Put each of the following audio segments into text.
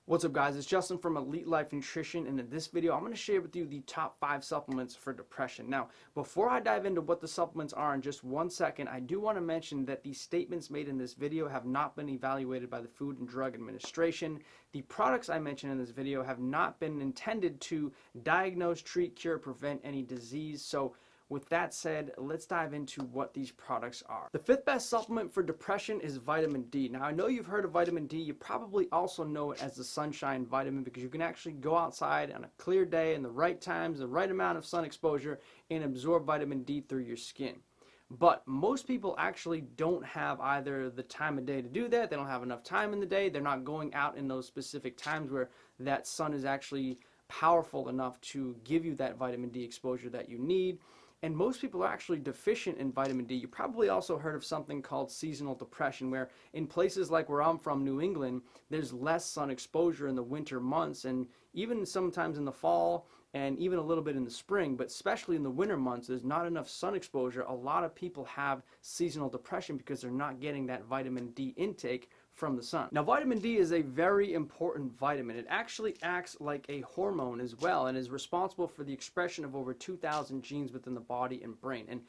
What's up guys, it's Justin from Elite Life Nutrition, and in this video I'm going to share with you the top 5 supplements for depression. Now, before I dive into what the supplements are in just 1 second, I do want to mention that the statements made in this video have not been evaluated by the Food and Drug Administration. The products I mention in this video have not been intended to diagnose, treat, cure, prevent any disease. So with that said, let's dive into what these products are. The 5th best supplement for depression is vitamin D. Now, I know you've heard of vitamin D. You probably also know it as the sunshine vitamin because you can actually go outside on a clear day in the right times, the right amount of sun exposure, and absorb vitamin D through your skin. But most people actually don't have either the time of day to do that, they don't have enough time in the day, they're not going out in those specific times where that sun is actually powerful enough to give you that vitamin D exposure that you need. And most people are actually deficient in vitamin D. You probably also heard of something called seasonal depression, where in places like where I'm from, New England, there's less sun exposure in the winter months, and even sometimes in the fall, and even a little bit in the spring, but especially in the winter months, there's not enough sun exposure. A lot of people have seasonal depression because they're not getting that vitamin D intake from the sun. Now, vitamin D is a very important vitamin. It actually acts like a hormone as well and is responsible for the expression of over 2,000 genes within the body and brain. And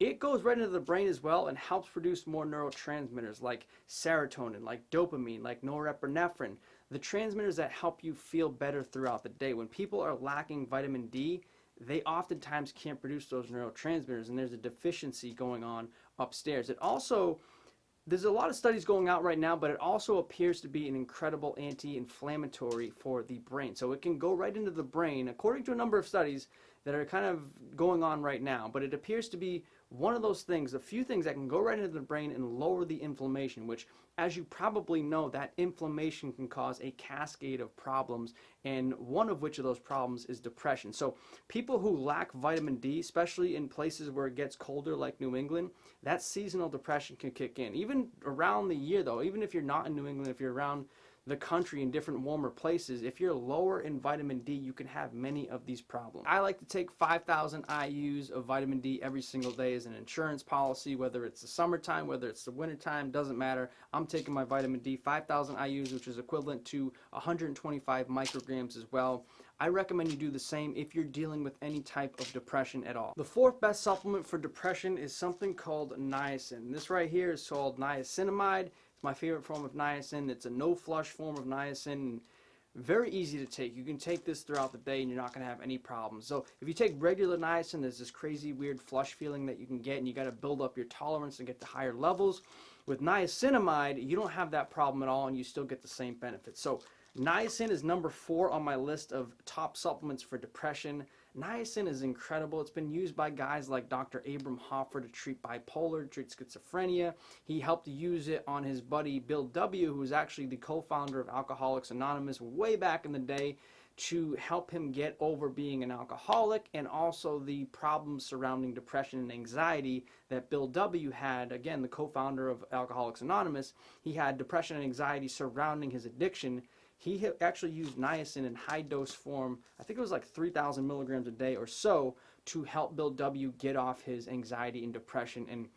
it goes right into the brain as well and helps produce more neurotransmitters like serotonin, like dopamine, like norepinephrine, the transmitters that help you feel better throughout the day. When people are lacking vitamin D, they oftentimes can't produce those neurotransmitters, and there's a deficiency going on upstairs. There's a lot of studies going out right now, but it also appears to be an incredible anti-inflammatory for the brain. So it can go right into the brain, according to a number of studies that are kind of going on right now. But it appears to be one of those things, a few things that can go right into the brain and lower the inflammation, which, as you probably know, that inflammation can cause a cascade of problems, and one of which of those problems is depression. So people who lack vitamin D, especially in places where it gets colder like New England, that seasonal depression can kick in. Even around the year though, even if you're not in New England, if you're around the country in different warmer places, if you're lower in vitamin D, you can have many of these problems. I like to take 5,000 IUs of vitamin D every single day as an insurance policy, whether it's the summertime, whether it's the wintertime, doesn't matter. I'm taking my vitamin D 5,000 IUs, which is equivalent to 125 micrograms as well. I recommend you do the same if you're dealing with any type of depression at all. The 4th best supplement for depression is something called niacin. This right here is called niacinamide. It's my favorite form of niacin. It's a no-flush form of niacin. Very easy to take. You can take this throughout the day and you're not going to have any problems. So if you take regular niacin, there's this crazy weird flush feeling that you can get, and you got to build up your tolerance and get to higher levels. With niacinamide, you don't have that problem at all and you still get the same benefits. So niacin is number 4 on my list of top supplements for depression. Niacin is incredible. It's been used by guys like Dr. Abram Hoffer to treat bipolar, to treat schizophrenia. He helped use it on his buddy Bill W., who was actually the co-founder of Alcoholics Anonymous way back in the day, to help him get over being an alcoholic and also the problems surrounding depression and anxiety that Bill W. had. Again, the co-founder of Alcoholics Anonymous, he had depression and anxiety surrounding his addiction. He actually used niacin in high dose form, I think it was like 3,000 milligrams a day or so, to help Bill W. get off his anxiety and depression and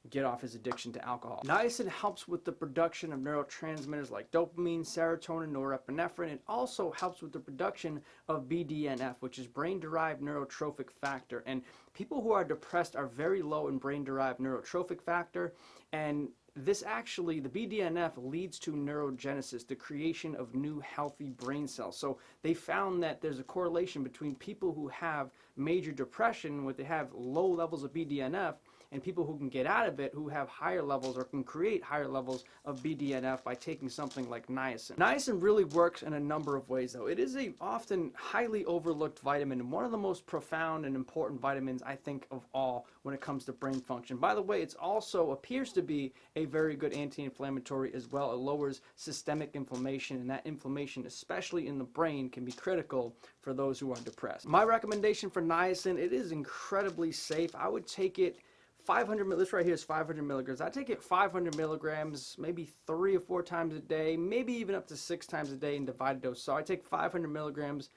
get off his addiction to alcohol. Niacin helps with the production of neurotransmitters like dopamine, serotonin, norepinephrine. It also helps with the production of BDNF, which is brain-derived neurotrophic factor. And people who are depressed are very low in brain-derived neurotrophic factor, and this actually, the BDNF leads to neurogenesis, the creation of new healthy brain cells. So they found that there's a correlation between people who have major depression, where they have low levels of BDNF, and people who can get out of it, who have higher levels or can create higher levels of BDNF by taking something like niacin. Niacin really works in a number of ways though. It is a often highly overlooked vitamin, and one of the most profound and important vitamins I think of all when it comes to brain function. By the way, it also appears to be a very good anti-inflammatory as well. It lowers systemic inflammation, and that inflammation, especially in the brain, can be critical for those who are depressed. My recommendation for niacin, it is incredibly safe. I would take it 500, this right here is 500 milligrams. I take it 500 milligrams, maybe 3 or 4 times a day, maybe even up to 6 times a day in divided dose. So I take 500 milligrams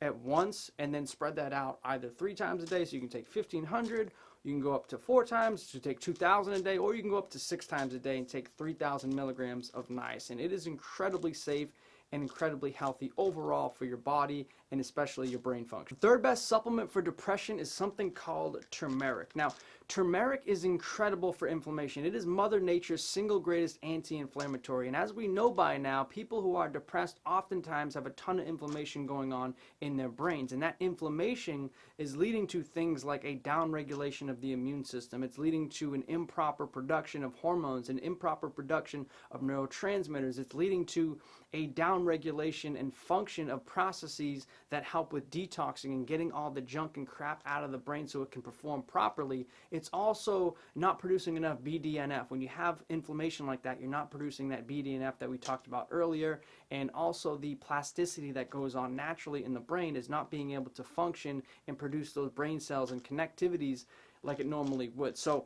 at once and then spread that out either 3 times a day. So you can take 1,500, you can go up to 4 times to take 2,000 a day, or you can go up to 6 times a day and take 3,000 milligrams of niacin. It is incredibly safe. and incredibly healthy overall for your body and especially your brain function. The third best supplement for depression is something called turmeric. Now, turmeric is incredible for inflammation. It is Mother Nature's single greatest anti-inflammatory, and as we know by now, people who are depressed oftentimes have a ton of inflammation going on in their brains, and that inflammation is leading to things like a downregulation of the immune system. It's leading to an improper production of hormones, an improper production of neurotransmitters. It's leading to a downregulation and function of processes that help with detoxing and getting all the junk and crap out of the brain so it can perform properly. It's also not producing enough BDNF. When you have inflammation like that, you're not producing that BDNF that we talked about earlier, and also the plasticity that goes on naturally in the brain is not being able to function and produce those brain cells and connectivities like it normally would. So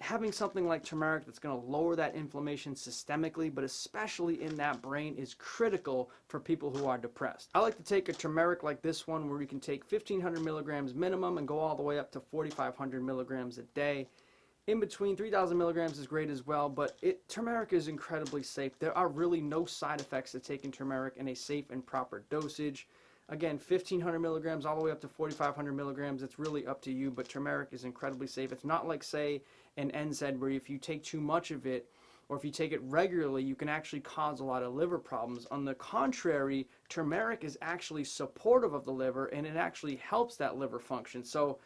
having something like turmeric that's going to lower that inflammation systemically, but especially in that brain, is critical for people who are depressed. I like to take a turmeric like this one where you can take 1,500 milligrams minimum and go all the way up to 4,500 milligrams a day. In between, 3,000 milligrams is great as well, but turmeric is incredibly safe. There are really no side effects to taking turmeric in a safe and proper dosage. Again, 1,500 milligrams all the way up to 4,500 milligrams, it's really up to you, but turmeric is incredibly safe. It's not like, say, an NSAID where if you take too much of it, or if you take it regularly, you can actually cause a lot of liver problems. On the contrary, turmeric is actually supportive of the liver, and it actually helps that liver function. So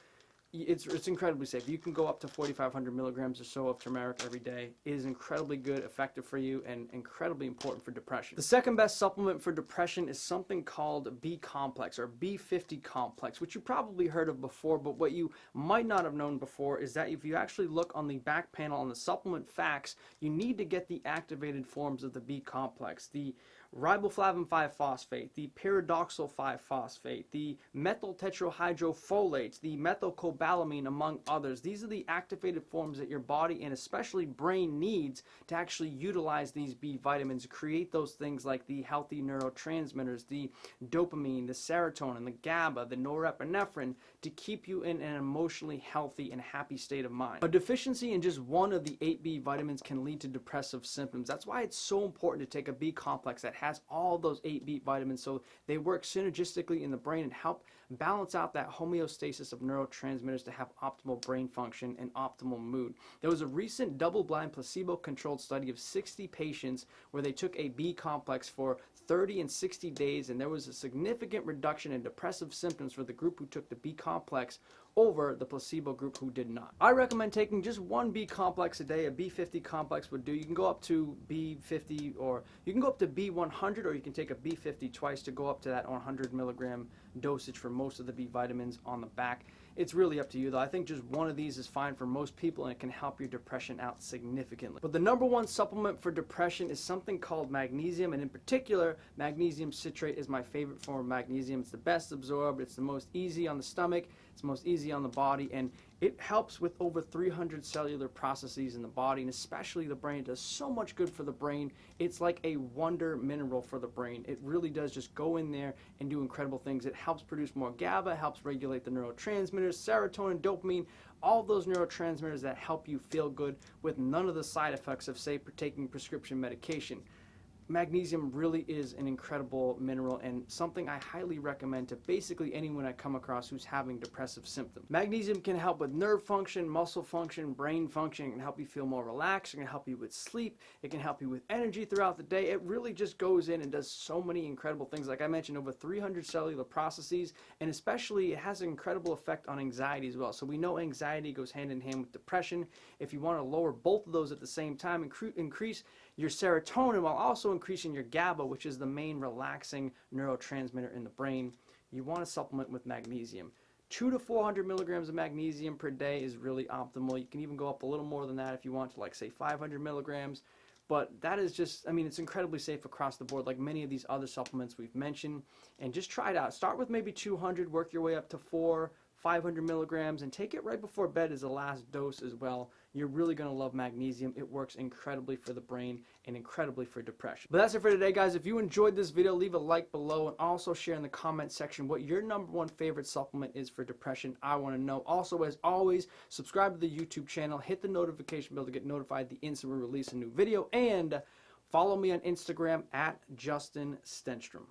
it's incredibly safe. You can go up to 4,500 milligrams or so of turmeric every day. It is incredibly good, effective for you, and incredibly important for depression. The second best supplement for depression is something called B complex or B50 complex, which you probably heard of before, but what you might not have known before is that if you actually look on the back panel on the supplement facts, you need to get the activated forms of the B complex, the riboflavin 5-phosphate, the pyridoxal 5-phosphate, the methyl tetrahydrofolates, the methylcobalamin, among others. These are the activated forms that your body and especially brain needs to actually utilize these B vitamins, create those things like the healthy neurotransmitters, the dopamine, the serotonin, the GABA, the norepinephrine, to keep you in an emotionally healthy and happy state of mind. A deficiency in just one of the 8 B vitamins can lead to depressive symptoms. That's why it's so important to take a B complex that has all those 8 B vitamins so they work synergistically in the brain and help balance out that homeostasis of neurotransmitters to have optimal brain function and optimal mood. There was a recent double-blind placebo-controlled study of 60 patients where they took a B complex for 30 and 60 days, and there was a significant reduction in depressive symptoms for the group who took the B complex over the placebo group who did not. I recommend taking just one B complex a day. A B50 complex would do. You can go up to B50, or you can go up to B100, or you can take a B50 twice to go up to that 100 milligram dosage for most of the B vitamins on the back. It's really up to you though. I think just one of these is fine for most people, and it can help your depression out significantly. But the number one supplement for depression is something called magnesium, and in particular, magnesium citrate is my favorite form of magnesium. It's the best absorbed, it's the most easy on the stomach, it's the most easy on the body, and it helps with over 300 cellular processes in the body, and especially the brain. It does so much good for the brain. It's like a wonder mineral for the brain. It really does just go in there and do incredible things. It helps produce more GABA, helps regulate the neurotransmitters, serotonin, dopamine, all those neurotransmitters that help you feel good with none of the side effects of, say, taking prescription medication. Magnesium really is an incredible mineral and something I highly recommend to basically anyone I come across who's having depressive symptoms. Magnesium can help with nerve function, muscle function, brain function. It can help you feel more relaxed. It can help you with sleep. It can help you with energy throughout the day. It really just goes in and does so many incredible things. Like I mentioned, over 300 cellular processes, and especially it has an incredible effect on anxiety as well. So we know anxiety goes hand in hand with depression. If you want to lower both of those at the same time, increase your serotonin while also increasing your GABA, which is the main relaxing neurotransmitter in the brain, you want to supplement with magnesium. 200 to 400 milligrams of magnesium per day is really optimal. You can even go up a little more than that if you want to, like say 500 milligrams. But that is just, I mean, it's incredibly safe across the board, like many of these other supplements we've mentioned. And just try it out. Start with maybe 200, work your way up to 500 milligrams, and take it right before bed as the last dose as well. You're really going to love magnesium. It works incredibly for the brain and incredibly for depression. But that's it for today, guys. If you enjoyed this video, leave a like below and also share in the comment section what your #1 favorite supplement is for depression. I want to know. Also, as always, subscribe to the YouTube channel, hit the notification bell to get notified the instant we release a new video, and Follow me on Instagram at Justin Stenstrom.